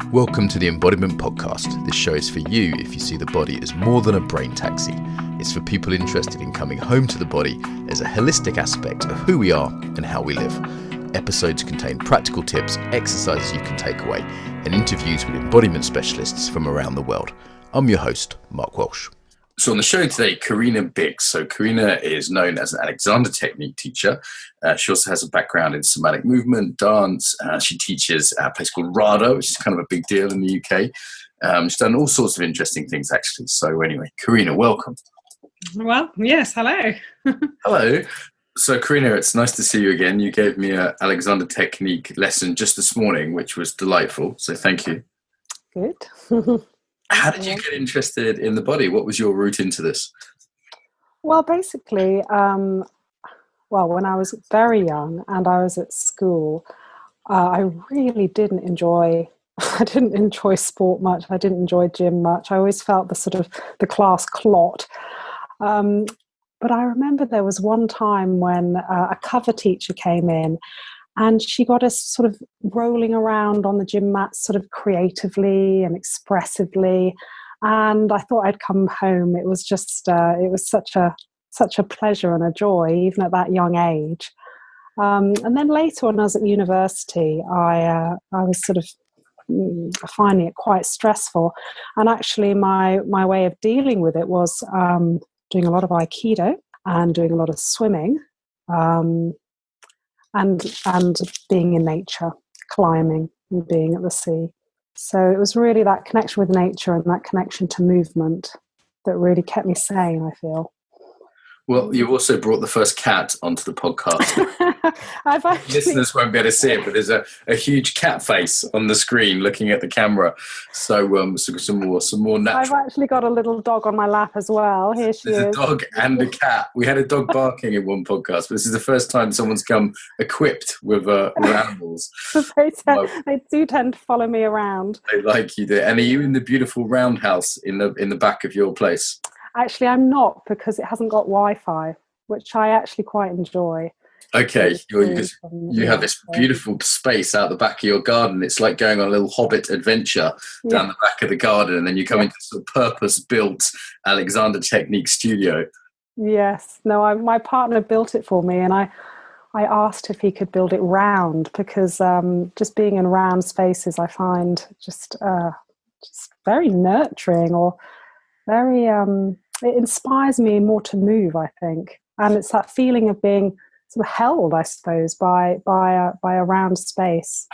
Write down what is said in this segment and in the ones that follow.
Welcome to the Embodiment podcast. This show is for you if you see the body as more than a brain taxi. It's for people interested in coming home to the body as a holistic aspect of who we are and how we live. Episodes contain practical tips, exercises you can take away, and interviews with embodiment specialists from around the world. I'm your host, Mark Walsh. So on the show today, Korina Biggs. So Korina is known as an Alexander Technique teacher. She also has a background in somatic movement, dance. She teaches at a place called RADA, which is kind of a big deal in the UK. She's done all sorts of interesting things, actually. So anyway, Korina, welcome. Well, yes, hello. Hello. So Korina, it's nice to see you again. You gave me an Alexander Technique lesson just this morning, which was delightful. So thank you. Good. How did you get interested in the body? What was your route into this? Well, basically, when I was very young and I was at school, I really didn't enjoy sport much. I didn't enjoy gym much. I always felt the class clot. But I remember there was one time when a cover teacher came in and she got us sort of rolling around on the gym mat sort of creatively and expressively. And I thought I'd come home. It was just, it was such a pleasure and a joy, even at that young age. And then later when I was at university, I was sort of finding it quite stressful. And actually my way of dealing with it was doing a lot of Aikido and doing a lot of swimming. And being in nature, climbing and being at the sea. So it was really that connection with nature and that connection to movement that really kept me sane, I feel. Well, you've also brought the first cat onto the podcast. Listeners won't be able to see it, but there's a huge cat face on the screen looking at the camera. So, some more natural. I've actually got a little dog on my lap as well. Here she is. There's a dog and a cat. We had a dog barking in one podcast, but this is the first time someone's come equipped with animals. They do tend to follow me around. They like you there. And are you in the beautiful roundhouse in the back of your place? Actually, I'm not, because it hasn't got Wi-Fi, which I actually quite enjoy. Okay, you have this beautiful space out the back of your garden. It's like going on a little Hobbit adventure down the back of the garden, and then you come into sort of purpose-built Alexander Technique studio. Yes. No, my partner built it for me, and I asked if he could build it round, because just being in round spaces I find just very nurturing, or very... it inspires me more to move, I think. And it's that feeling of being sort of held, I suppose, by a round space.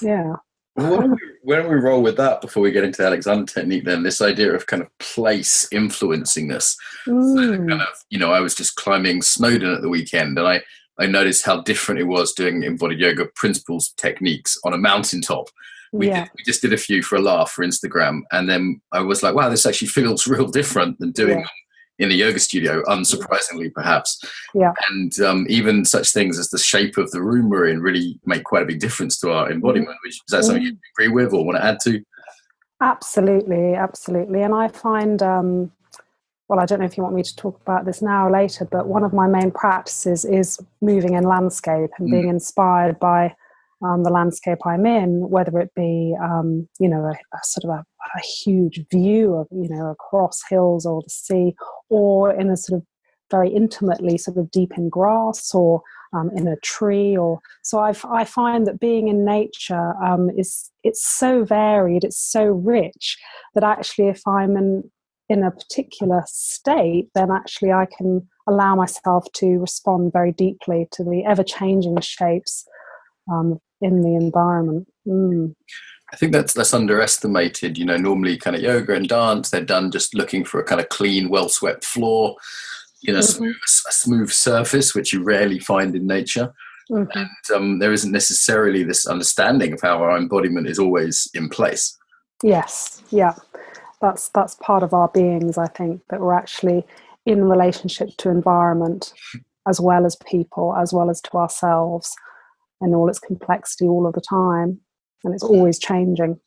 Yeah. Well, why don't we roll with that before we get into the Alexander Technique then? This idea of kind of place influencing us. So kind of, I was just climbing Snowdon at the weekend, and I noticed how different it was doing embodied yoga principles techniques on a mountaintop. We just did a few for a laugh for Instagram, and then I was like, wow, this actually feels real different than doing them in a yoga studio, unsurprisingly perhaps. Yeah. And even such things as the shape of the room we're in really make quite a big difference to our embodiment. Is that something you agree with or want to add to? Absolutely. And I find, well, I don't know if you want me to talk about this now or later, but one of my main practices is moving in landscape and being inspired by the landscape I'm in, whether it be, a sort of a huge view of, across hills or the sea, or in a sort of very intimately sort of deep in grass, or in a tree. Or so I find that being in nature it's so varied, it's so rich, that actually if I'm in a particular state, then actually I can allow myself to respond very deeply to the ever-changing shapes in the environment. I think that's underestimated. Normally kind of yoga and dance, they're done just looking for a kind of clean, well-swept floor, a smooth surface, which you rarely find in nature. And there isn't necessarily this understanding of how our embodiment is always in place. Yes, yeah. That's part of our beings, I think, that we're actually in relationship to environment as well as people, as well as to ourselves, and all its complexity all of the time, and it's always changing.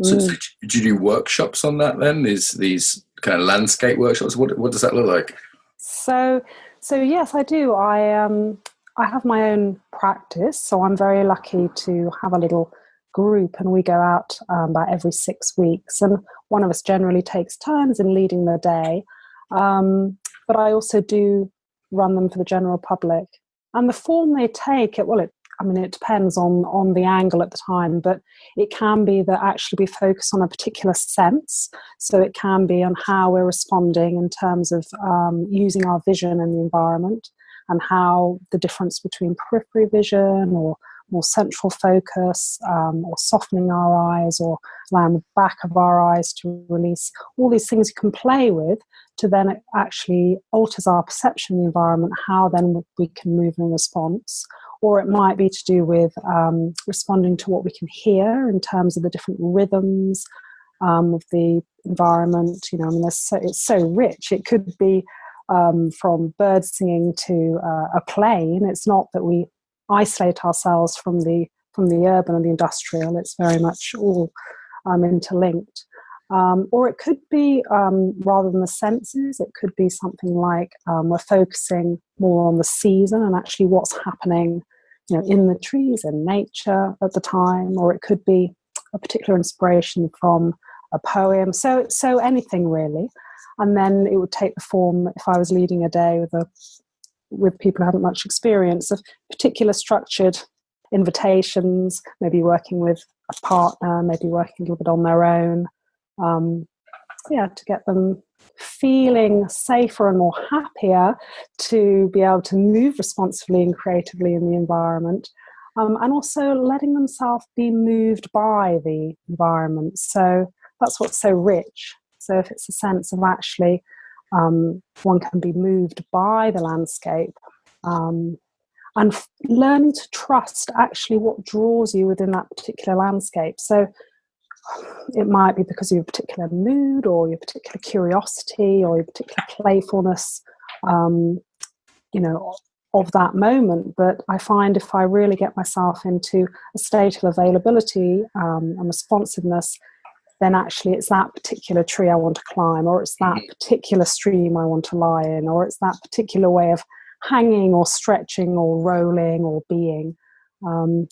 So do you do workshops on that then? These kind of landscape workshops? What does that look like? So yes, I do. I have my own practice, so I'm very lucky to have a little group, and we go out about every 6 weeks, and one of us generally takes turns in leading the day, but I also do run them for the general public. And the form they take, it depends on the angle at the time, but it can be that actually we focus on a particular sense. So it can be on how we're responding in terms of using our vision in the environment, and how the difference between periphery vision or more central focus, or softening our eyes, or allowing the back of our eyes to release, all these things you can play with to then it actually alters our perception of the environment, how then we can move in response. Or it might be to do with responding to what we can hear in terms of the different rhythms of the environment. It's so rich. It could be from birds singing to a plane. It's not that we isolate ourselves from the urban and the industrial. It's very much all interlinked. Or it could be, rather than the senses, it could be something like we're focusing more on the season and actually what's happening, in the trees and nature at the time. Or it could be a particular inspiration from a poem. So anything really. And then it would take the form, if I was leading a day with people who haven't much experience, of particular structured invitations, maybe working with a partner, maybe working a little bit on their own, to get them feeling safer and more happier to be able to move responsibly and creatively in the environment, and also letting themselves be moved by the environment. So that's what's so rich. So if it's a sense of actually one can be moved by the landscape, and learning to trust actually what draws you within that particular landscape. So it might be because of your particular mood, or your particular curiosity, or your particular playfulness, of that moment. But I find if I really get myself into a state of availability and responsiveness, then actually it's that particular tree I want to climb, or it's that particular stream I want to lie in, or it's that particular way of hanging or stretching or rolling or being.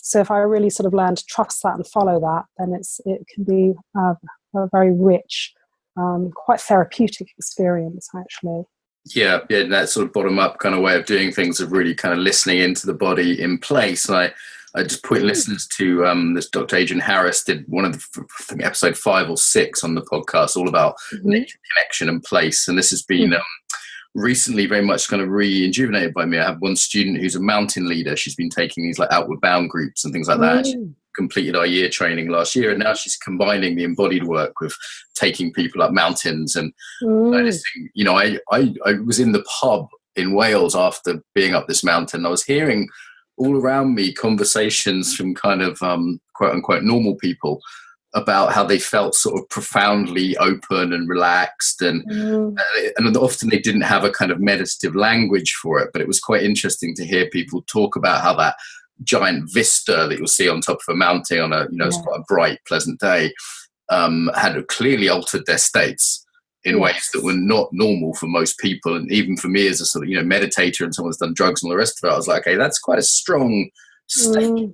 So if I really sort of learn to trust that and follow that, then it can be a very rich, quite therapeutic experience, actually. Yeah, that sort of bottom-up kind of way of doing things, of really kind of listening into the body in place. And I just point listeners to this Dr. Adrian Harris did one of the, I think, episode 5 or 6 on the podcast, all about nature, connection, and place. And this has been recently very much kind of rejuvenated by me. I have one student who's a mountain leader. She's been taking these like outward bound groups and things like that. She completed our year training last year, and now she's combining the embodied work with taking people up mountains. And I just think, I was in the pub in Wales after being up this mountain. I was hearing all around me conversations from kind of quote unquote normal people about how they felt sort of profoundly open and relaxed, and often they didn't have a kind of meditative language for it, but it was quite interesting to hear people talk about how that giant vista that you'll see on top of a mountain on a quite a bright, pleasant day had clearly altered their states in ways that were not normal for most people. And even for me as a sort of meditator and someone who's done drugs and all the rest of it, I was like, okay, that's quite a strong state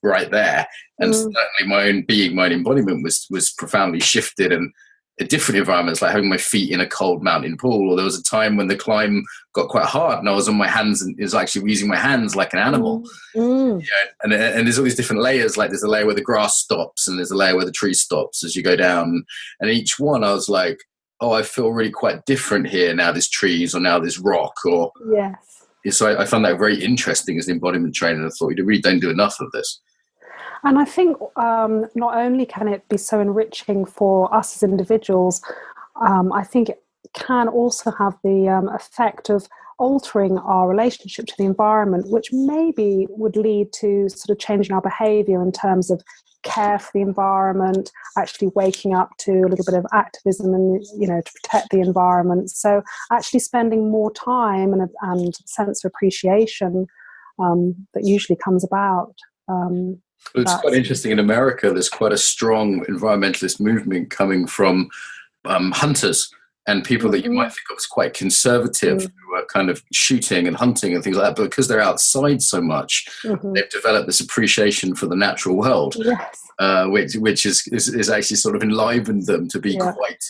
right there. And certainly my own being, my own embodiment was profoundly shifted, and a different environments, like having my feet in a cold mountain pool. Or there was a time when the climb got quite hard and I was on my hands, and it was actually using my hands like an animal. And there's all these different layers. Like there's a layer where the grass stops, and there's a layer where the tree stops as you go down. And each one I was like, oh, I feel really quite different here now. There's trees, or now there's rock, or so I found that very interesting as an embodiment trainer. I thought, you really don't do enough of this. And I think not only can it be so enriching for us as individuals, I think it can also have the effect of altering our relationship to the environment, which maybe would lead to sort of changing our behaviour in terms of care for the environment, actually waking up to a little bit of activism and to protect the environment. So actually spending more time and sense of appreciation that usually comes about. It's quite interesting. In America, there's quite a strong environmentalist movement coming from hunters and people that you might think of as quite conservative, who are kind of shooting and hunting and things like that, but because they're outside so much, they've developed this appreciation for the natural world, which is actually sort of enlivened them to be quite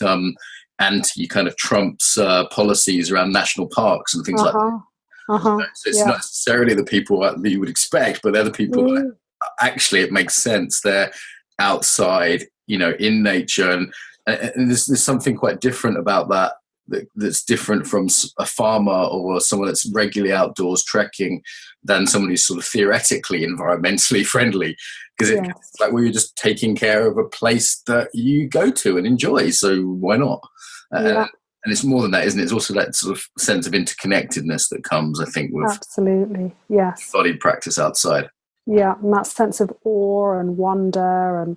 anti kind of Trump's policies around national parks and things like that. So it's not necessarily the people that you would expect, but they're the people that actually it makes sense. They're outside, in nature, and there's something quite different about that's different from a farmer or someone that's regularly outdoors trekking than someone who's sort of theoretically environmentally friendly, because it's like, well, you're just taking care of a place that you go to and enjoy, so why not? And it's more than that, isn't it? It's also that sort of sense of interconnectedness that comes, I think, with absolutely, yes, embodied practice outside. Yeah, and that sense of awe and wonder. And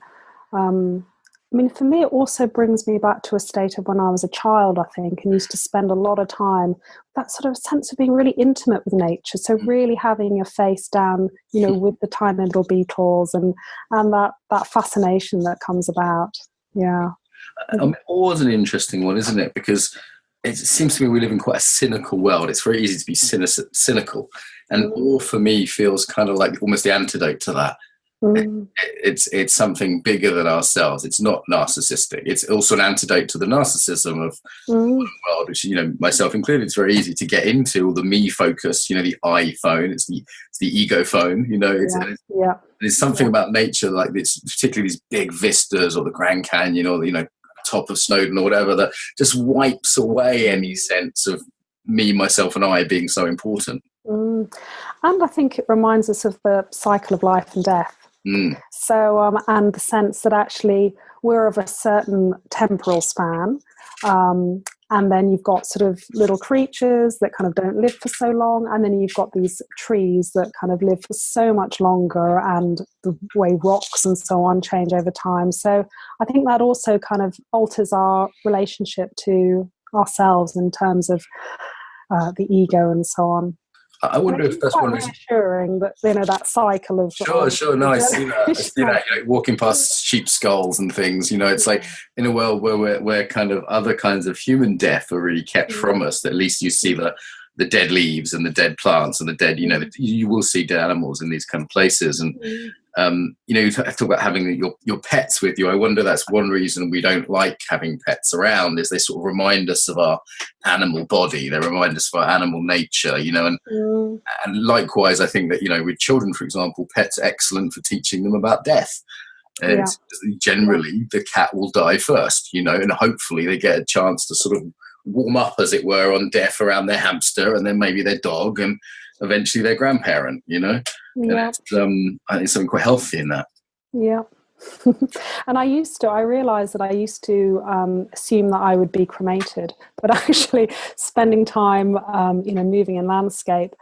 I mean, for me, it also brings me back to a state of when I was a child, I think, and used to spend a lot of time, that sort of sense of being really intimate with nature. So really having your face down, with the tiny little beetles and that fascination that comes about. Yeah. Awe is an interesting one, isn't it? Because it seems to me we live in quite a cynical world. It's very easy to be cynical. And awe for me feels kind of like almost the antidote to that. It's something bigger than ourselves. It's not narcissistic. It's also an antidote to the narcissism of the world, which, myself included, it's very easy to get into, all the me focus, the I phone, it's the ego phone, There's something about nature, like this, particularly these big vistas or the Grand Canyon or the, top of Snowdon or whatever, that just wipes away any sense of me, myself and I being so important. And I think it reminds us of the cycle of life and death. So, and the sense that actually we're of a certain temporal span, and then you've got sort of little creatures that kind of don't live for so long, and then you've got these trees that kind of live for so much longer, and the way rocks and so on change over time. So I think that also kind of alters our relationship to ourselves in terms of the ego and so on. I wonder if that's one reason. Reassuring that that cycle of sure. No, I see that. I see that. Walking past sheep skulls and things. It's like in a world where kind of other kinds of human death are really kept from us. That at least you see the dead leaves and the dead plants and the dead. You will see dead animals in these kind of places. And you talk about having your pets with you. I wonder that's one reason we don't like having pets around, is they sort of remind us of our animal body. They remind us of our animal nature, and likewise, I think that, with children, for example, pets are excellent for teaching them about death. And generally the cat will die first, and hopefully they get a chance to sort of warm up, as it were, on death around their hamster and then maybe their dog and eventually their grandparent, And I think something quite healthy in that. Yeah. And I realized that I used to assume that I would be cremated, but actually spending time, moving in landscape,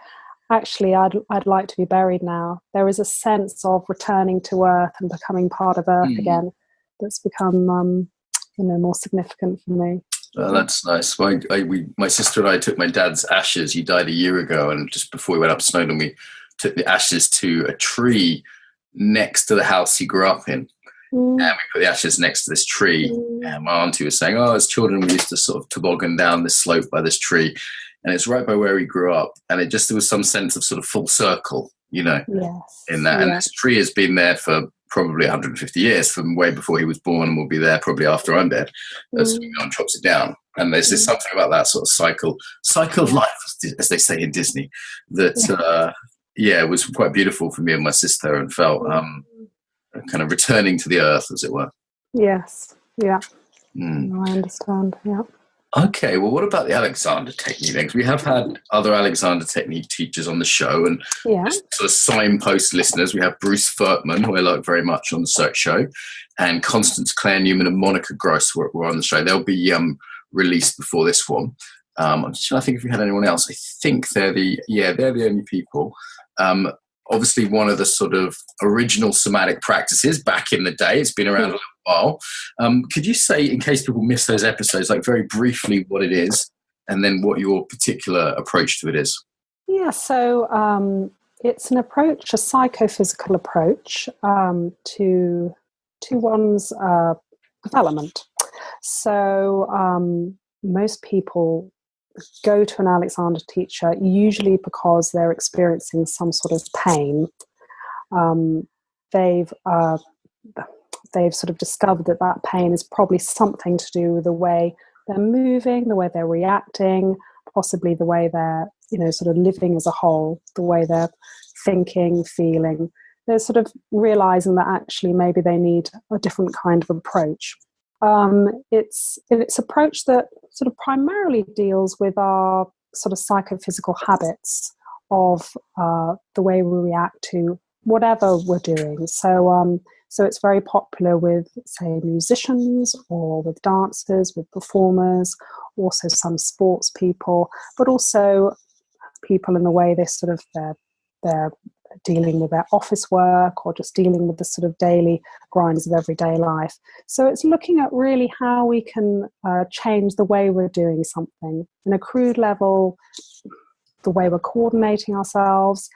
actually I'd like to be buried now. There is a sense of returning to earth and becoming part of earth again that's become, more significant for me. Oh, that's nice. My sister and I took my dad's ashes. He died a year ago, and just before we went up Snowdon, we took the ashes to a tree next to the house he grew up in. And we put the ashes next to this tree. And my auntie was saying, as children, we used to sort of toboggan down this slope by this tree. And it's right by where he grew up. And there was some sense of sort of full circle, in that. And this tree has been there for probably 150 years, from way before he was born, and will be there probably after I'm dead, as no one chops it down. And there's just something about that sort of cycle of life, as they say in Disney, that was quite beautiful for me and my sister, and felt kind of returning to the earth, as it were. Yes. Yeah. I understand. Yeah. Okay, well, what about the Alexander technique then? Because we have had other Alexander technique teachers on the show, and just sort of signpost listeners, we have Bruce Furtman, who I like very much, on the Search Show, and Constance Claire Newman and Monica Gross were on the show. They'll be released before this one. I'm just trying to think if we had anyone else. I think they're the only people. Obviously, one of the sort of original somatic practices back in the day. It's been around a little while. Could you say, in case people miss those episodes, like very briefly what it is, and then what your particular approach to it is? Yeah, so it's an approach, a psychophysical approach to one's development. So most people go to an Alexander teacher usually because they're experiencing some sort of pain. They've sort of discovered that pain is probably something to do with the way they're moving, the way they're reacting, possibly the way they're, sort of living as a whole, the way they're thinking, feeling. They're sort of realizing that actually maybe they need a different kind of approach. It's approach that sort of primarily deals with our sort of psychophysical habits of the way we react to whatever we're doing. So it's very popular with, say, musicians or with dancers, with performers, also some sports people, but also people in the way they sort of they're dealing with their office work or just dealing with the sort of daily grinds of everyday life. So it's looking at really how we can change the way we're doing something. In a crude level, the way we're coordinating ourselves.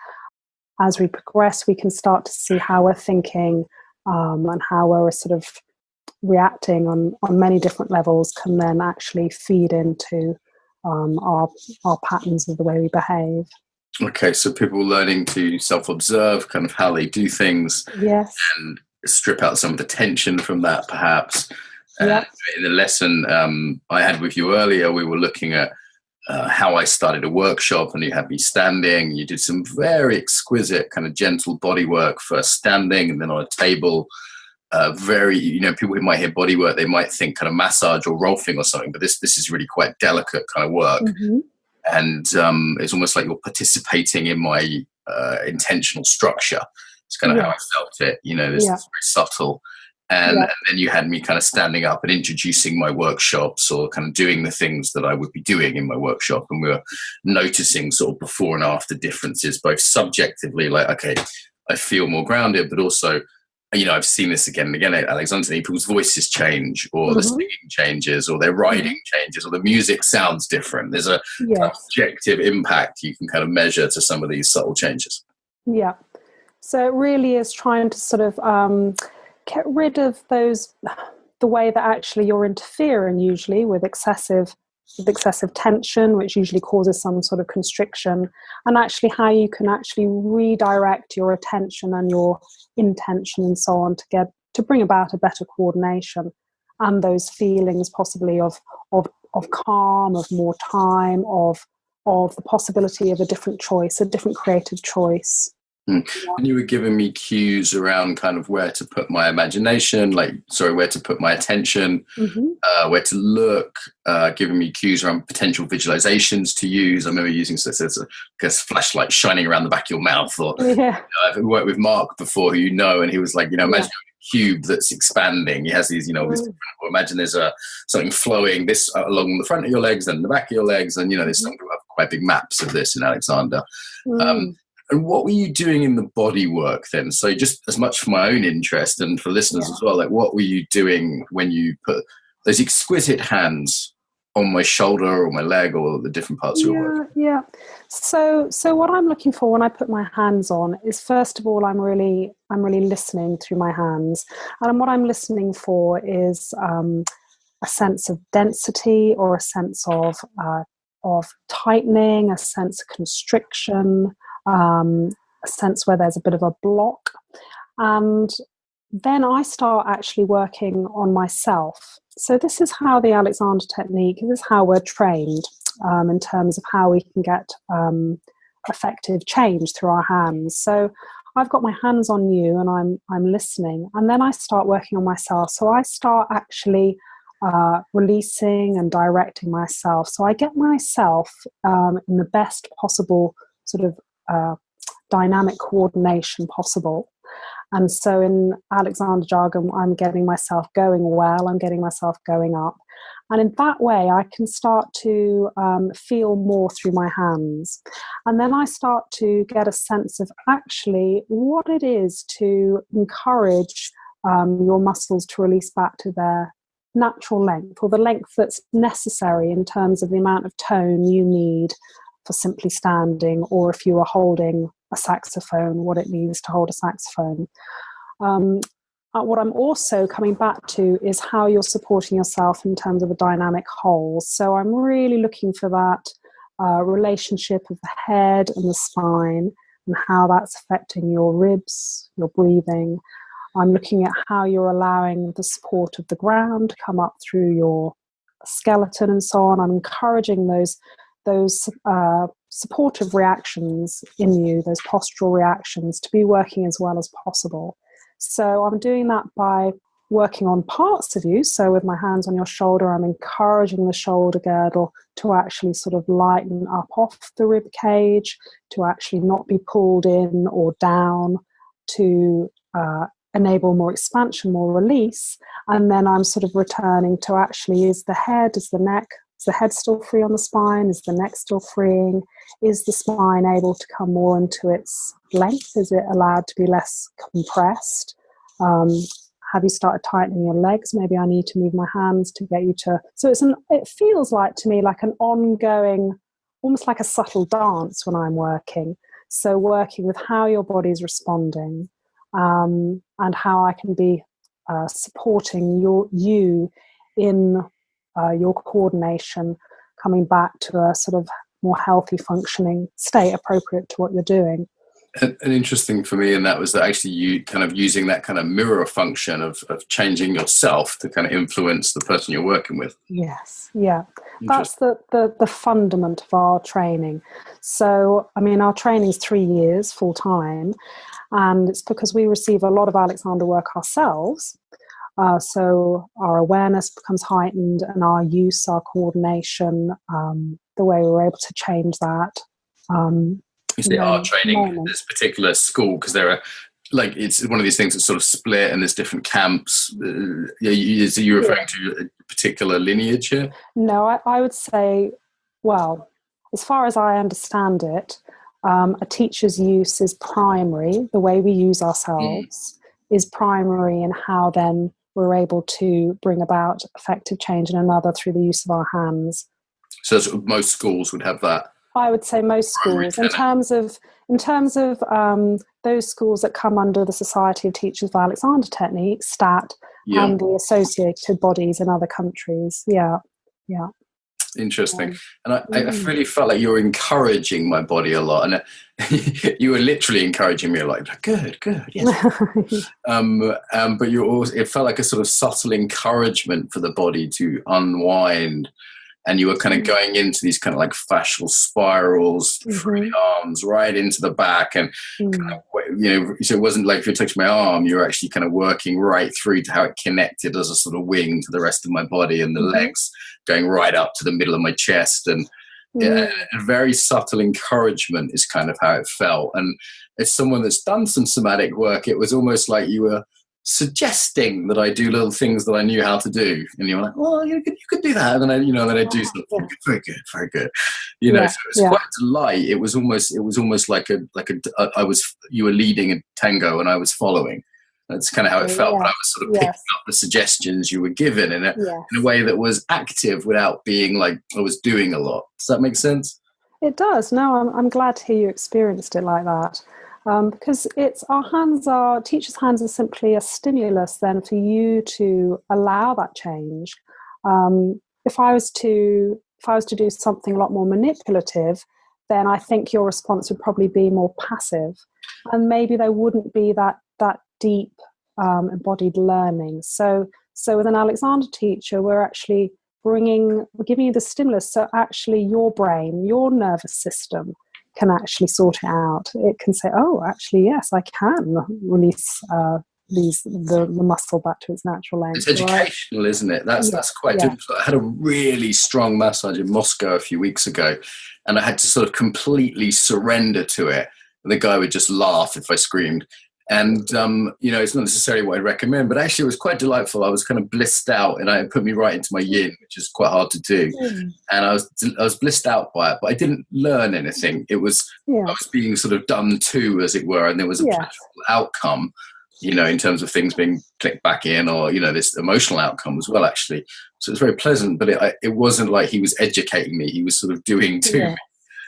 As we progress, we can start to see how we're thinking and how we're sort of reacting on many different levels can then actually feed into our patterns of the way we behave. Okay, so people learning to self-observe kind of how they do things, yes, and strip out some of the tension from that, perhaps. Yep. In the lesson I had with you earlier, we were looking at how I started a workshop, and you had me standing. You did some very exquisite kind of gentle body work, first standing and then on a table. People who might hear body work, they might think kind of massage or rolfing or something, but this is really quite delicate kind of work. Mm-hmm. And it's almost like you're participating in my intentional structure. It's kind of how I felt it. This is very subtle. And then you had me kind of standing up and introducing my workshops or kind of doing the things that I would be doing in my workshop. And we were noticing sort of before and after differences, both subjectively, like, okay, I feel more grounded, but also, I've seen this again and again, Alexander, people's voices change, or the singing changes, or their writing changes, or the music sounds different. There's a objective impact you can kind of measure to some of these subtle changes. Yeah. So it really is trying to sort of get rid of the way that actually you're interfering usually with excessive tension, which usually causes some sort of constriction, and actually how you can actually redirect your attention and your intention and so on to bring about a better coordination and those feelings possibly of calm, of more time, of the possibility of a different choice, a different creative choice. And you were giving me cues around kind of where to put my imagination, where to put my attention, where to look, giving me cues around potential visualizations to use. I remember using a flashlight shining around the back of your mouth. Or I've worked with Mark before, who and he was like, imagine a cube that's expanding. He has these, or imagine there's something flowing this along the front of your legs and the back of your legs. And, there's some quite big maps of this in Alexander. And what were you doing in the body work then? So just as much for my own interest and for listeners as well, like what were you doing when you put those exquisite hands on my shoulder or my leg or the different parts of your work? Yeah. So what I'm looking for when I put my hands on is, first of all, I'm really listening through my hands. And what I'm listening for is a sense of density or a sense of tightening, a sense of constriction, a sense where there's a bit of a block. And then I start actually working on myself. So this is how the Alexander technique, this is how we're trained in terms of how we can get effective change through our hands. So I've got my hands on you and I'm listening, and then I start working on myself. So I start actually releasing and directing myself. So I get myself in the best possible sort of dynamic coordination possible. And so in Alexander jargon, I'm getting myself going well, I'm getting myself going up. And in that way, I can start to feel more through my hands. And then I start to get a sense of actually what it is to encourage your muscles to release back to their natural length, or the length that's necessary in terms of the amount of tone you need for simply standing, or if you are holding a saxophone, what it means to hold a saxophone. what I'm also coming back to is how you're supporting yourself in terms of a dynamic whole. So I'm really looking for that relationship of the head and the spine and how that's affecting your ribs, your breathing. I'm looking at how you're allowing the support of the ground to come up through your skeleton and so on. I'm encouraging those supportive reactions in you, those postural reactions, to be working as well as possible. So I'm doing that by working on parts of you. So with my hands on your shoulder, I'm encouraging the shoulder girdle to actually sort of lighten up off the rib cage, to actually not be pulled in or down, to enable more expansion, more release. And then I'm sort of returning to actually, is the head still free on the spine? Is the neck still freeing? Is the spine able to come more into its length? Is it allowed to be less compressed? Have you started tightening your legs? Maybe I need to move my hands to get you to... So it feels like to me like an ongoing, almost like a subtle dance when I'm working. So working with how your body's responding, and how I can be supporting you in your coordination, coming back to a sort of more healthy functioning state appropriate to what you're doing. And interesting for me in that was that actually you kind of using that kind of mirror function of changing yourself to kind of influence the person you're working with. Yes, yeah. That's the fundament of our training. So, I mean, our training is 3 years full time, and it's because we receive a lot of Alexander work ourselves. So our awareness becomes heightened, and our use, our coordination, the way we're able to change that. You see, our training, this particular school, because there are, like, it's one of these things that's sort of split and there's different camps. Is you referring to a particular lineage here? No, I would say, well, as far as I understand it, a teacher's use is primary. The way we use ourselves is primary in how then we're able to bring about effective change in another through the use of our hands. So most schools would have that. I would say most schools, in terms of those schools that come under the Society of Teachers of Alexander Technique, STAT, and the associated bodies in other countries. Yeah. Interesting. And I really felt like you were encouraging my body a lot, and you were literally encouraging me a lot. Like, good, yes. But it felt like a sort of subtle encouragement for the body to unwind. And you were kind of going into these kind of like fascial spirals through the arms, right into the back. And, kind of, so it wasn't like if you touched my arm, you were actually kind of working right through to how it connected as a sort of wing to the rest of my body, and the legs going right up to the middle of my chest. And a very subtle encouragement is kind of how it felt. And as someone that's done some somatic work, it was almost like you were suggesting that I do little things that I knew how to do, and you're like, "Well, you could do that," and then I do something. Very good. So it was quite a delight. It was almost like you were leading a tango and I was following. That's kind of how it felt. But I was sort of picking up the suggestions you were given in a way that was active without being like I was doing a lot. Does that make sense? It does. No, I'm glad to hear you experienced it like that. Because teachers' hands are simply a stimulus then for you to allow that change. If I was to do something a lot more manipulative, then I think your response would probably be more passive, and maybe there wouldn't be that deep embodied learning. So with an Alexander teacher, we're giving you the stimulus. So actually, your brain, your nervous system, can actually sort it out. It can say, oh, actually, yes, I can release the muscle back to its natural length. It's educational, isn't it? That's quite difficult. I had a really strong massage in Moscow a few weeks ago, and I had to sort of completely surrender to it. And the guy would just laugh if I screamed. And, it's not necessarily what I'd recommend, but actually it was quite delightful. I was kind of blissed out, and it put me right into my yin, which is quite hard to do. And I was blissed out by it, but I didn't learn anything. It was, I was being sort of done to, as it were, and there was a pleasurable outcome, in terms of things being clicked back in, or, this emotional outcome as well, actually. So it was very pleasant, but it wasn't like he was educating me. He was sort of doing to me.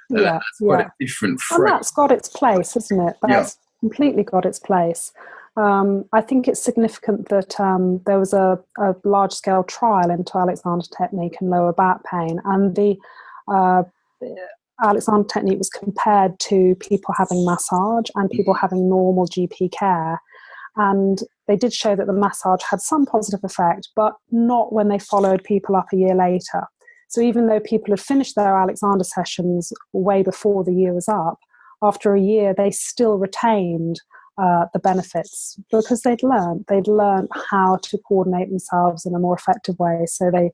That's quite a different frame. And that's got its place, isn't it? That's completely got its place. I think it's significant that there was a large-scale trial into Alexander technique and lower back pain, and the Alexander technique was compared to people having massage and people having normal GP care. And they did show that the massage had some positive effect, but not when they followed people up a year later. So even though people had finished their Alexander sessions way before the year was up, after a year they still retained the benefits because they'd learned how to coordinate themselves in a more effective way, so they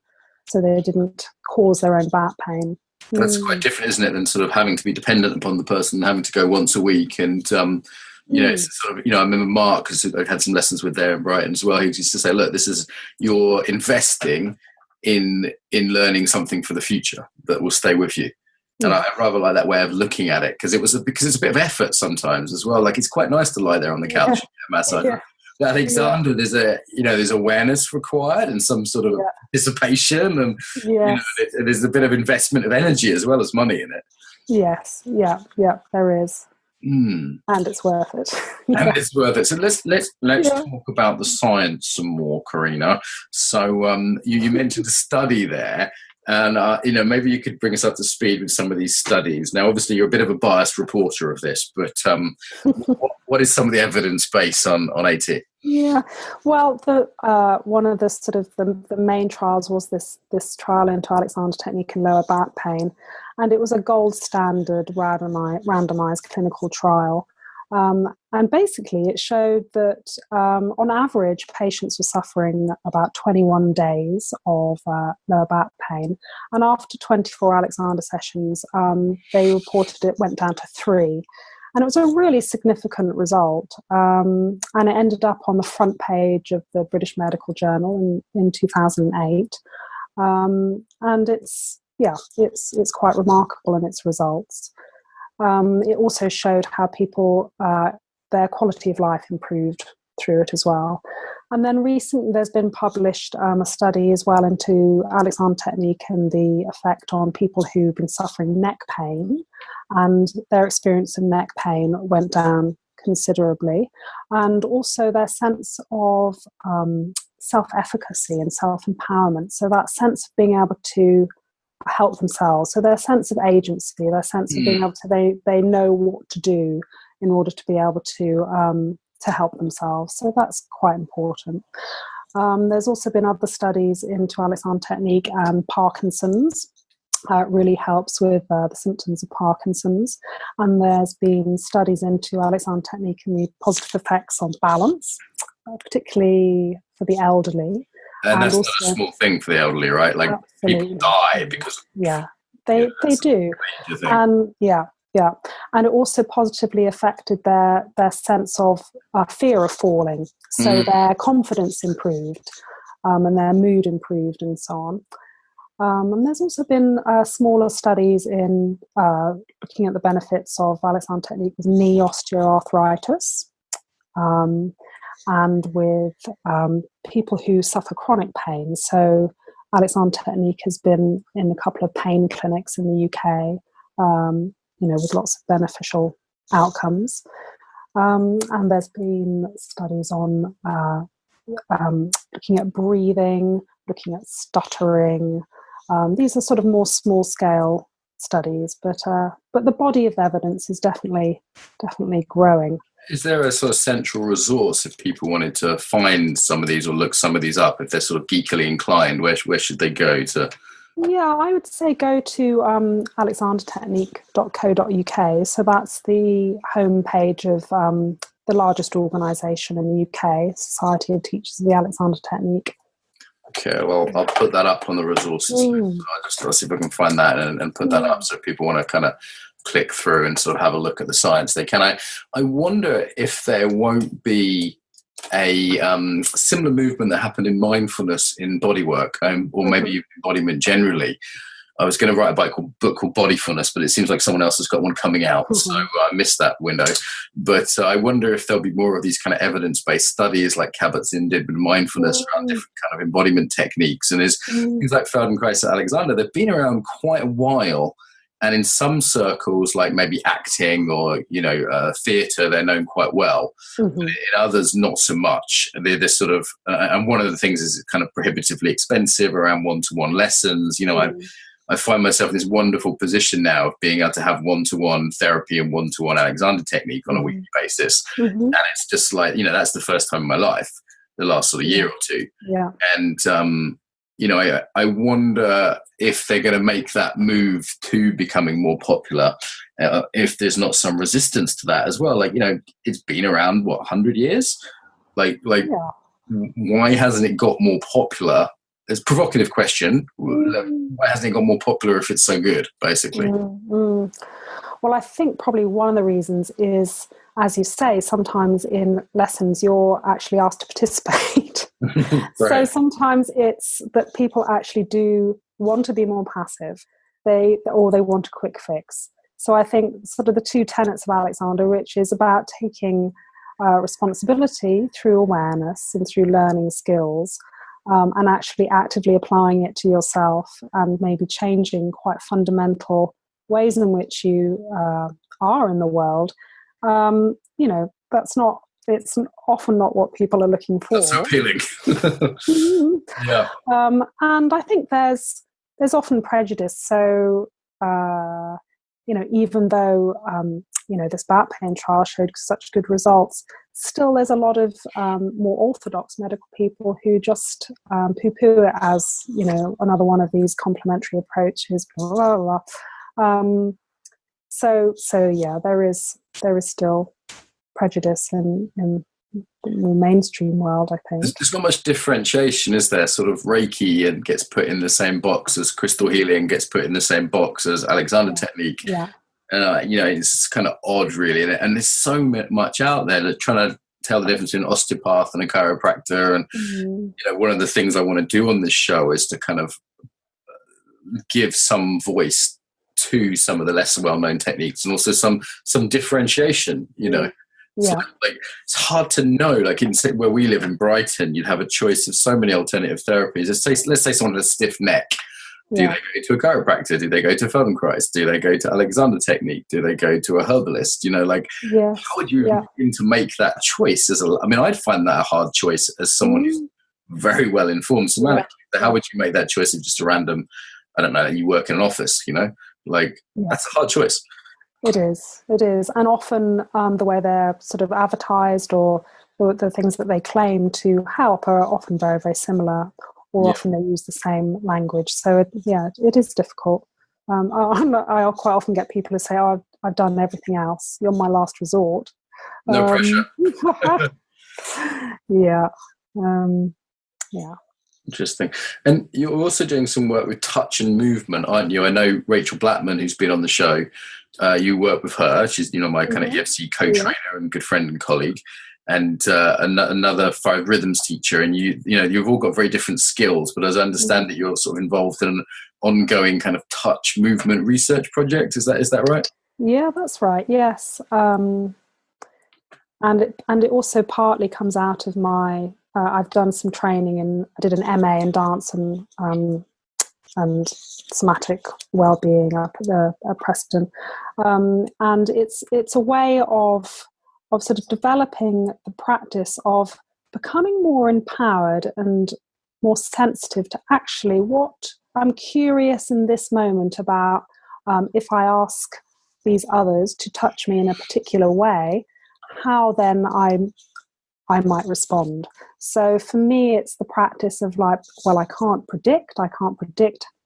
didn't cause their own back pain. That's quite different, isn't it, than sort of having to be dependent upon the person, having to go once a week. And it's sort of, I remember Mark, because I've had some lessons with there in Brighton as well. He used to say, look, this is, you're investing in learning something for the future that will stay with you. And I rather like that way of looking at it, because it's a bit of effort sometimes as well. Like, it's quite nice to lie there on the couch and get a massage. Yeah. But Alexander, there's awareness required and some sort of participation, and there's a bit of investment of energy as well as money in it. Yes, there is. And it's worth it. And it's worth it. So let's talk about the science some more, Korina. So you mentioned a study there. And, maybe you could bring us up to speed with some of these studies. Now, obviously, you're a bit of a biased reporter of this, but what is some of the evidence base on AT? Yeah, well, one of the sort of the main trials was this trial into Alexander technique and lower back pain. And it was a gold standard randomized clinical trial. And basically, it showed that on average, patients were suffering about 21 days of lower back pain. And after 24 Alexander sessions, they reported it went down to 3. And it was a really significant result. And it ended up on the front page of the British Medical Journal in 2008. And it's quite remarkable in its results. It also showed how people, their quality of life improved through it as well. And then recently there's been published a study as well into Alexander technique and the effect on people who've been suffering neck pain, and their experience of neck pain went down considerably, and also their sense of self-efficacy and self-empowerment. So that sense of being able to help themselves. So their sense of agency, their sense of being able to, they know what to do in order to be able to help themselves. So that's quite important. There's also been other studies into Alexander technique and Parkinson's. It really helps with the symptoms of Parkinson's. And there's been studies into Alexander technique and the positive effects on balance, particularly for the elderly. And that's also not a small thing for the elderly, right? Like, absolutely. People die because they do. And and it also positively affected their sense of fear of falling. So their confidence improved, and their mood improved, and so on. And there's also been smaller studies in looking at the benefits of Alexander technique with knee osteoarthritis. And with people who suffer chronic pain. So Alexander technique has been in a couple of pain clinics in the UK, with lots of beneficial outcomes. And there's been studies on looking at breathing, looking at stuttering. These are sort of more small-scale studies, but the body of evidence is definitely growing. Is there a sort of central resource if people wanted to find some of these or look some of these up, if they're sort of geekily inclined? Where should they go to? Yeah, I would say go to alexandertechnique.co.uk. So that's the homepage of the largest organisation in the UK, Society of Teachers of the Alexander Technique. Okay, well, I'll put that up on the resources. I'll see if I can find that and put that up so people want to kind of click through and sort of have a look at the science they can. I wonder if there won't be a similar movement that happened in mindfulness in bodywork, or maybe embodiment generally. I was going to write a book called Bodyfulness, but it seems like someone else has got one coming out, so I missed that window. But I wonder if there'll be more of these kind of evidence-based studies like Kabat-Zinn did with mindfulness around different kind of embodiment techniques. And there's things like Feldenkrais and Alexander, they've been around quite a while, And in some circles, like maybe acting or, theatre, they're known quite well. Mm-hmm. In others, not so much. They're sort of, and one of the things is kind of prohibitively expensive around one-to-one lessons. Mm-hmm. I find myself in this wonderful position now of being able to have one-to-one therapy and one-to-one Alexander technique on a weekly basis. Mm-hmm. And it's just like, that's the first time in my life, the last sort of year or two. Yeah. And, I wonder if they're going to make that move to becoming more popular, if there's not some resistance to that as well. Like, it's been around, 100 years? Why hasn't it got more popular? It's a provocative question. Why hasn't it got more popular if it's so good, basically? Mm-hmm. Well, I think probably one of the reasons is, as you say, sometimes in lessons you're actually asked to participate. Right. So sometimes it's that people actually do want to be more passive, or they want a quick fix. So I think sort of the two tenets of Alexander, which is about taking responsibility through awareness and through learning skills, and actually actively applying it to yourself and maybe changing quite fundamental ways in which you are in the world. It's often not what people are looking for. That's appealing. Yeah. And I think there's often prejudice. So, even though, this back pain trial showed such good results, still there's a lot of more orthodox medical people who just poo-poo it as, another one of these complementary approaches, blah, blah, blah. So yeah, there is still prejudice in the mainstream world, I think. There's not much differentiation, is there? Sort of Reiki and gets put in the same box as crystal healing, gets put in the same box as Alexander technique. Yeah. It's kind of odd, really. And there's so much out there that trying to tell the difference between an osteopath and a chiropractor. And, one of the things I want to do on this show is to kind of give some voice to some of the less well-known techniques and also some differentiation, Yeah. It's hard to know. Like where we live in Brighton, you'd have a choice of so many alternative therapies. Let's say someone has a stiff neck. Do they go to a chiropractor? Do they go to Feldenkrais? Do they go to Alexander technique? Do they go to a herbalist? How would you begin to make that choice? I'd find that a hard choice as someone who's very well informed somatically. So how would you make that choice of just a random, I don't know, you work in an office, that's a hard choice. It is. And often the way they're sort of advertised or the things that they claim to help are often very, very similar, or often they use the same language. So, it is difficult. I quite often get people who say, oh, I've done everything else. You're my last resort. No pressure. Yeah. Interesting. And you're also doing some work with touch and movement, aren't you? I know Rachel Blackman, who's been on the show, you work with her. She's, my kind of EFC co-trainer and good friend and colleague, and another 5 rhythms teacher. And you've all got very different skills, but as I understand that you're sort of involved in an ongoing kind of touch movement research project. Is that right? Yeah, that's right. Yes. And it also partly comes out of my, I've done some training and I did an MA in dance and somatic well-being up at Preston, and it's a way of sort of developing the practice of becoming more empowered and more sensitive to actually what I'm curious in this moment about. If I ask these others to touch me in a particular way, how then I might respond. So for me, it's the practice of I can't predict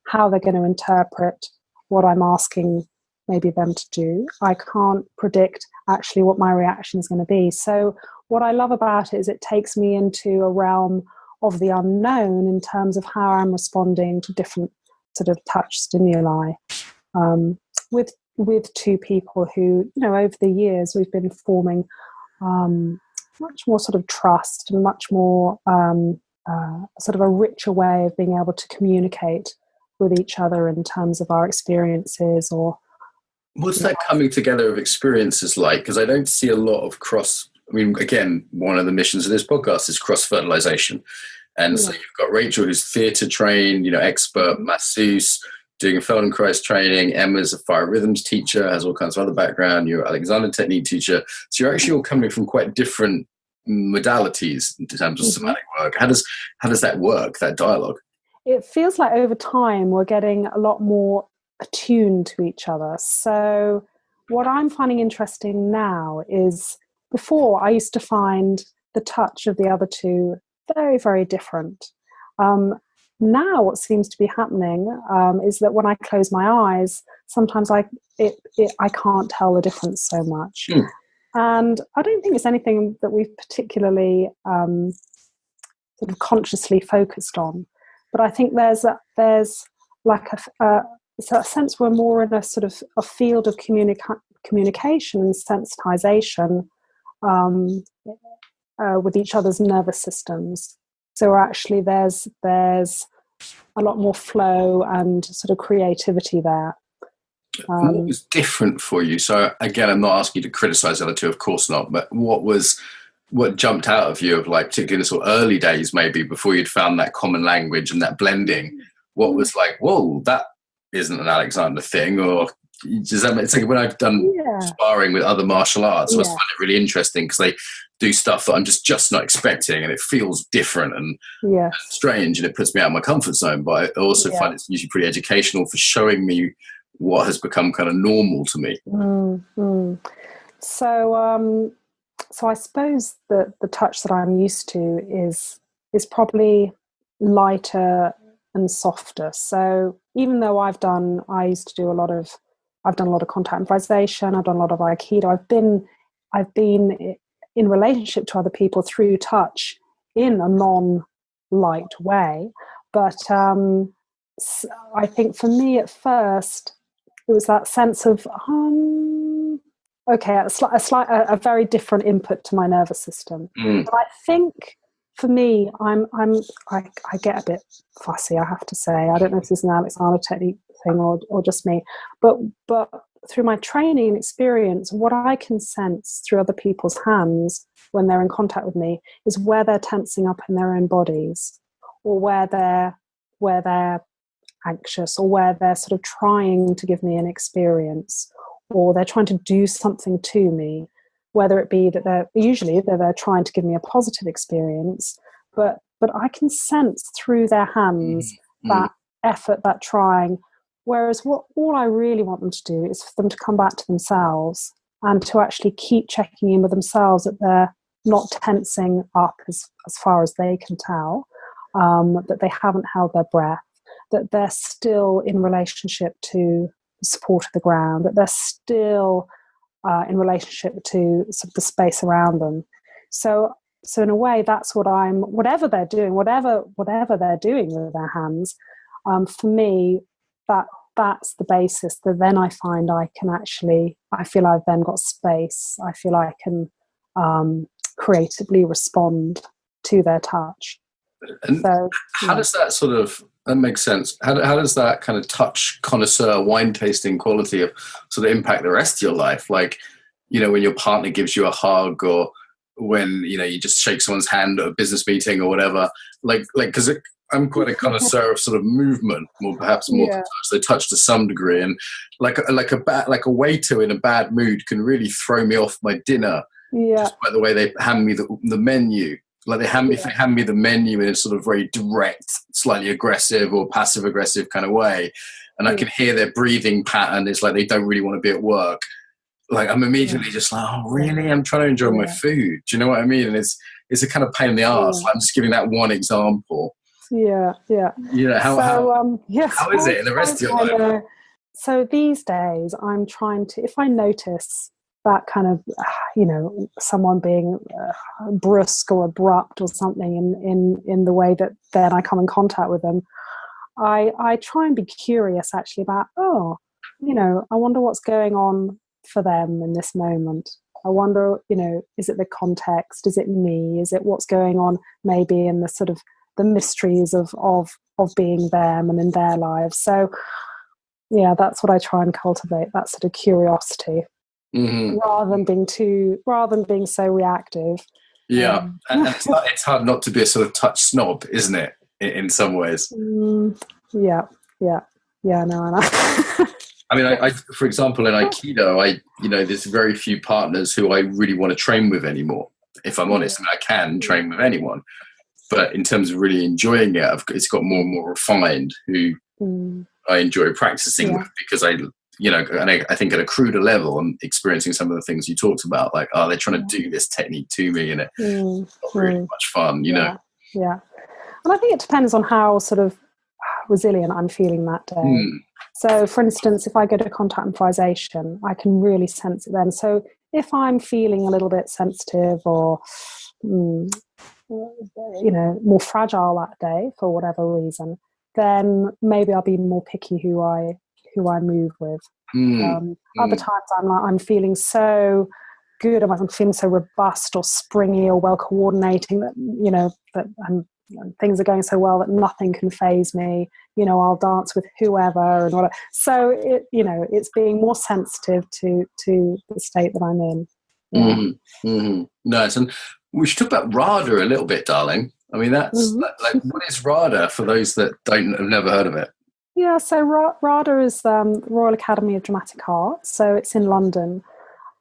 how they're going to interpret what I'm asking maybe them to do. I can't predict actually what my reaction is going to be. So what I love about it is it takes me into a realm of the unknown in terms of how I'm responding to different sort of touch stimuli, with 2 people who, over the years we've been forming much more sort of trust and much more sort of a richer way of being able to communicate with each other in terms of our experiences. Or what's that coming together of experiences like? Because I don't see a lot of again, one of the missions of this podcast is cross-fertilization. And so you've got Rachel, who's theatre trained, expert masseuse, doing a Feldenkrais training. Emma's a fire rhythms teacher, has all kinds of other background. You're an Alexander technique teacher. So you're actually all coming from quite different modalities in terms of somatic work. How does that work, that dialogue? It feels like over time we're getting a lot more attuned to each other. So what I'm finding interesting now is, before I used to find the touch of the other two very, very different. Now what seems to be happening is that when I close my eyes, sometimes I can't tell the difference so much. And I don't think it's anything that we've particularly sort of consciously focused on. But I think there's like it's a sense we're more in a sort of a field of communication and sensitization with each other's nervous systems. So actually there's a lot more flow and sort of creativity there. What was different for you? So again, I'm not asking you to criticize the other two, of course not, but what jumped out of you, of like, particularly in the sort of early days, maybe before you'd found that common language and that blending, what was like, whoa, that isn't an Alexander thing? Or does that make, it's like when I've done sparring with other martial arts, I find it really interesting because they do stuff that I'm just not expecting, and it feels different and strange, and it puts me out of my comfort zone. But I also find it's usually pretty educational for showing me what has become kind of normal to me. So I suppose that the touch that I'm used to is probably lighter and softer. So even though I've done a lot of contact improvisation, I've done a lot of Aikido, I've been in relationship to other people through touch in a non-light way. But I think for me at first, it was that sense of, a very different input to my nervous system. But I think for me, I get a bit fussy, I have to say. I don't know if this is an Alexander technique thing or just me, but through my training and experience, what I can sense through other people's hands when they're in contact with me is where they're tensing up in their own bodies, or where they're anxious, or where they're sort of trying to give me an experience, or they're trying to do something to me, whether it be that they're trying to give me a positive experience, but I can sense through their hands that effort, that trying. Whereas all I really want them to do is for them to come back to themselves and to actually keep checking in with themselves, that they're not tensing up as far as they can tell, that they haven't held their breath, that they're still in relationship to the support of the ground, that they're still in relationship to sort of the space around them. So in a way, that's what whatever they're doing with their hands, for me, that's the basis that then I find I feel I've then got space. I feel I can creatively respond to their touch. And so, how does that that makes sense. How does that kind of touch connoisseur wine tasting quality of sort of impact the rest of your life? Like, when your partner gives you a hug, or when, you just shake someone's hand at a business meeting or whatever, because I'm quite a connoisseur of sort of movement, or perhaps more touch. They touch to some degree, and like a waiter in a bad mood can really throw me off my dinner just by the way they hand me the menu. Like they hand me the menu in a sort of very direct, slightly aggressive or passive aggressive kind of way, and I can hear their breathing pattern. It's like they don't really want to be at work. Like I'm immediately just like, oh really? I'm trying to enjoy my food. Do you know what I mean? And it's a kind of pain in the arse. Like, I'm just giving that one example. How is it in the rest of your life? So these days I'm trying to, if I notice that kind of someone being brusque or abrupt or something in the way that then I come in contact with them, I try and be curious actually about, I wonder what's going on for them in this moment. I wonder, is it the context? Is it me? Is it what's going on maybe in the sort of the mysteries of being them and in their lives? So that's what I try and cultivate, that sort of curiosity, rather than being so reactive. And it's hard not to be a sort of touch snob, isn't it, in some ways? Yeah, no, I know. I mean, I for example, in Aikido, there's very few partners who I really want to train with anymore. If I'm honest, I mean, I can train with anyone, but in terms of really enjoying it, it's got more and more refined who I enjoy practicing with, because and I think at a cruder level, I'm experiencing some of the things you talked about, like, they're trying to do this technique to me, and it's not really much fun, you know? Yeah. And I think it depends on how sort of resilient I'm feeling that day. So, for instance, if I go to contact improvisation, I can really sense it then. So if I'm feeling a little bit sensitive or, more fragile that day for whatever reason, then maybe I'll be more picky who I move with. Other times I'm feeling so good, I'm feeling so robust or springy or well coordinating that things are going so well that nothing can faze me. I'll dance with whoever and whatever. So it's being more sensitive to the state that I'm in. Nice. And we should talk about RADA a little bit, darling. I mean, that's like, what is RADA for those that have never heard of it? Yeah, so RADA is the Royal Academy of Dramatic Art. So it's in London,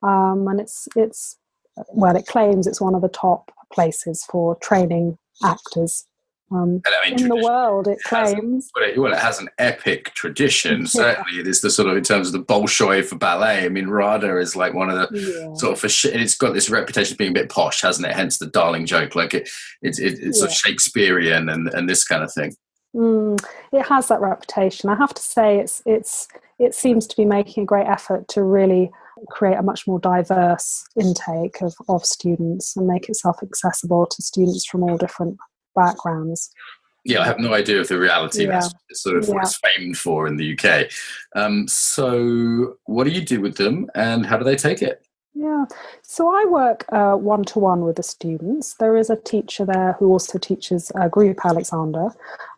and it claims it's one of the top places for training actors in the world. It claims. It has an epic tradition. Certainly, it is the sort of, in terms of the Bolshoi for ballet. I mean, RADA is like one of the sort of, and it's got this reputation of being a bit posh, hasn't it? Hence the darling joke, like it's sort of Shakespearean and this kind of thing. It has that reputation. I have to say, it seems to be making a great effort to really create a much more diverse intake of students and make itself accessible to students from all different backgrounds. Yeah, I have no idea of the reality. That's sort of what it's famed for in the UK. So what do you do with them, and how do they take it? Yeah, so I work one-to-one with the students. There is a teacher there who also teaches Group Alexander,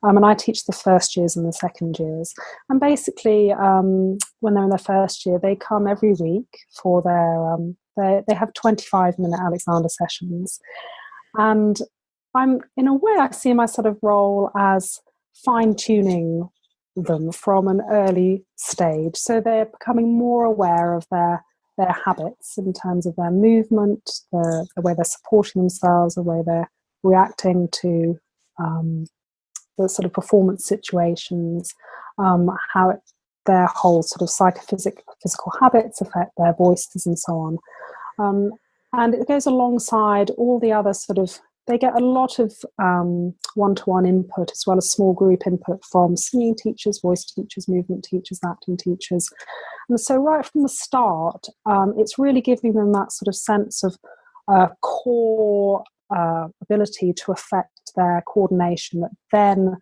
and I teach the first years and the second years. And basically, when they're in their first year, they come every week for they have 25-minute Alexander sessions. And in a way, I see my sort of role as fine-tuning them from an early stage. So they're becoming more aware of their habits in terms of their movement, the way they're supporting themselves, the way they're reacting to the sort of performance situations, how their whole sort of psychophysical habits affect their voices and so on. And it goes alongside all the other sort of, they get a lot of one-to-one input as well as small group input from singing teachers, voice teachers, movement teachers, acting teachers. And so right from the start, it's really giving them that sort of sense of core ability to affect their coordination that then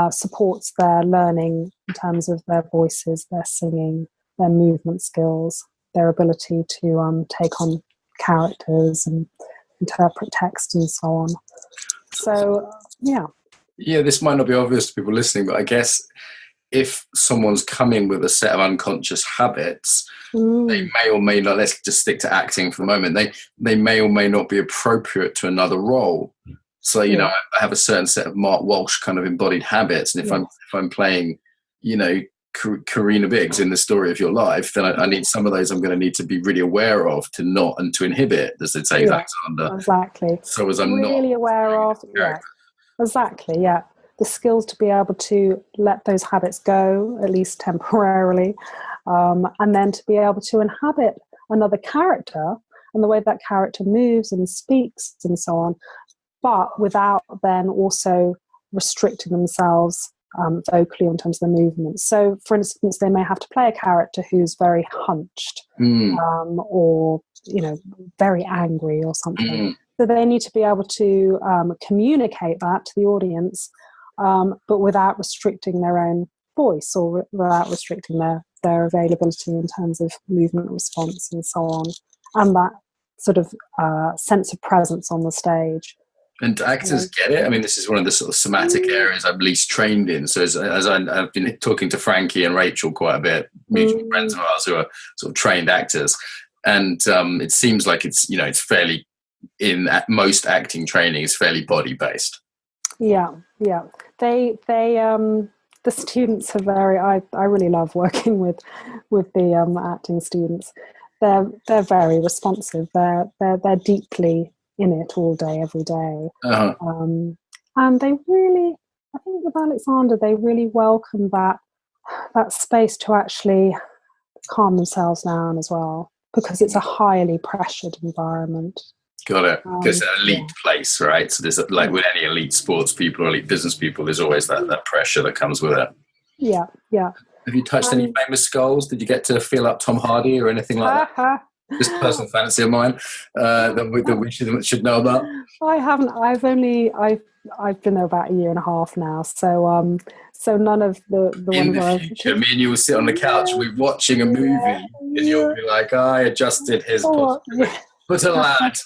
supports their learning in terms of their voices, their singing, their movement skills, their ability to take on characters and interpret text and so on. So, this might not be obvious to people listening, but I guess if someone's coming with a set of unconscious habits, they may or may not, let's just stick to acting for the moment, they may or may not be appropriate to another role. So, I have a certain set of Mark Walsh kind of embodied habits, and if I'm playing, Korina Biggs in the story of your life, then I need some of those I'm going to need to be really aware of to inhibit, as they say, Alexander. Exactly. So as I'm really not aware of, exactly, the skills to be able to let those habits go, at least temporarily, and then to be able to inhabit another character and the way that character moves and speaks and so on, but without then also restricting themselves vocally in terms of the movements. So, for instance, they may have to play a character who's very hunched or, very angry or something. So they need to be able to communicate that to the audience, but without restricting their own voice or without restricting their availability in terms of movement response and so on, and that sort of sense of presence on the stage. And actors get it. I mean, this is one of the sort of somatic areas I'm least trained in. So as I've been talking to Frankie and Rachel quite a bit, mutual friends of ours who are sort of trained actors, and it seems like it's fairly, in most acting training, is fairly body based. Yeah. The the students are I really love working with the acting students. They're very responsive. They're deeply in it all day, every day. Uh-huh. And they really, I think with Alexander, they really welcome that space to actually calm themselves down as well, because it's a highly pressured environment. Got it. Because it's an elite place, right? So there's like with any elite sports people or elite business people, there's always that pressure that comes with it. Yeah. Have you touched any famous skulls? Did you get to feel up Tom Hardy or anything like that? Just a personal fantasy of mine that we should know about. I haven't. I've been there about a year and a half now. So none of the in the future, me and you will sit on the couch, we're watching a movie, and you'll be like, I adjusted his posture. But a lad.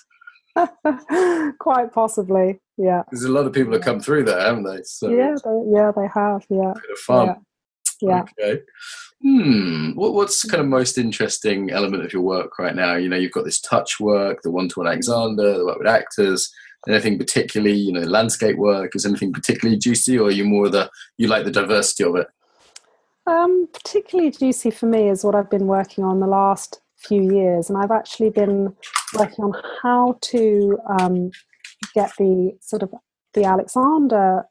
Quite possibly, yeah. There's a lot of people that come through there, haven't they? So they have, yeah. Bit of fun. Yeah. Okay. What's kind of most interesting element of your work right now? You know, you've got this touch work, the one-to-one Alexander, the work with actors. Anything particularly, landscape work? Is anything particularly juicy, or are you more you like the diversity of it? Particularly juicy for me is what I've been working on the last few years, and I've actually been working on how to get the Alexander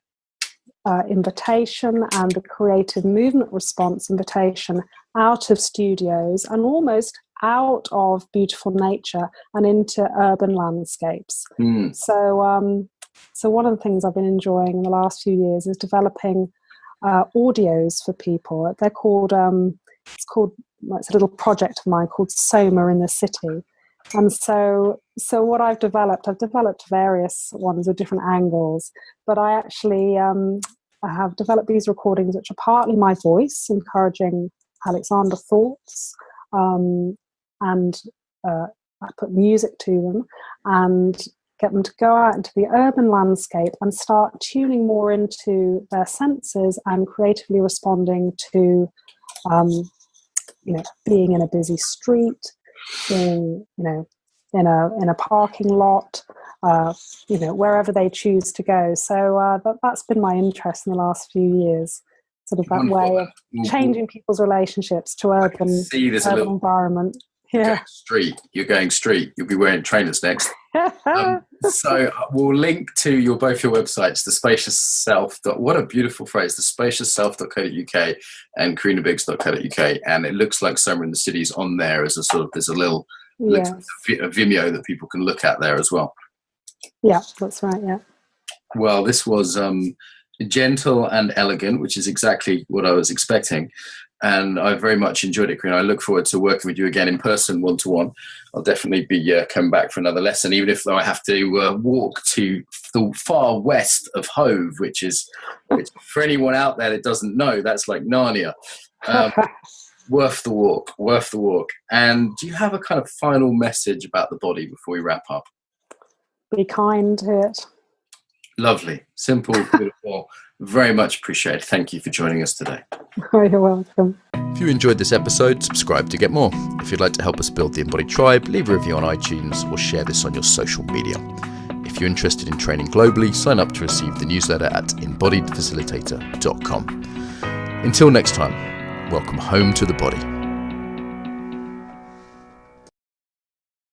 invitation and the creative movement response invitation out of studios and almost out of beautiful nature and into urban landscapes. So one of the things I've been enjoying in the last few years is developing audios for people. They're called it's a little project of mine called Soma in the City. And so what I've developed various ones with different angles, but I actually I have developed these recordings which are partly my voice, encouraging Alexander thoughts, and I put music to them and get them to go out into the urban landscape and start tuning more into their senses and creatively responding to being in a busy street, being in a parking lot, wherever they choose to go. So that's been my interest in the last few years, sort of that way of changing people's relationships to urban environment. Yeah. You're going street. You'll be wearing trainers next. So we'll link to both your websites, the spacious self. What a beautiful phrase, the spaciousself.co.uk and korinabiggs.co.uk. And it looks like Soma in the City's on there as there's a little a Vimeo that people can look at there as well. Yeah, that's right. Yeah. Well, this was gentle and elegant, which is exactly what I was expecting. And I very much enjoyed it, Korina. I look forward to working with you again in person, one-to-one. I'll definitely be coming back for another lesson, even if I have to walk to the far west of Hove, which for anyone out there that doesn't know, that's like Narnia. Worth the walk. And do you have a kind of final message about the body before we wrap up? Be kind to it. Lovely. Simple, beautiful. Very much appreciated. Thank you for joining us today. Oh, you're welcome. If you enjoyed this episode, subscribe to get more. If you'd like to help us build the Embodied Tribe, leave a review on iTunes or share this on your social media. If you're interested in training globally, sign up to receive the newsletter at embodiedfacilitator.com. Until next time, welcome home to the body.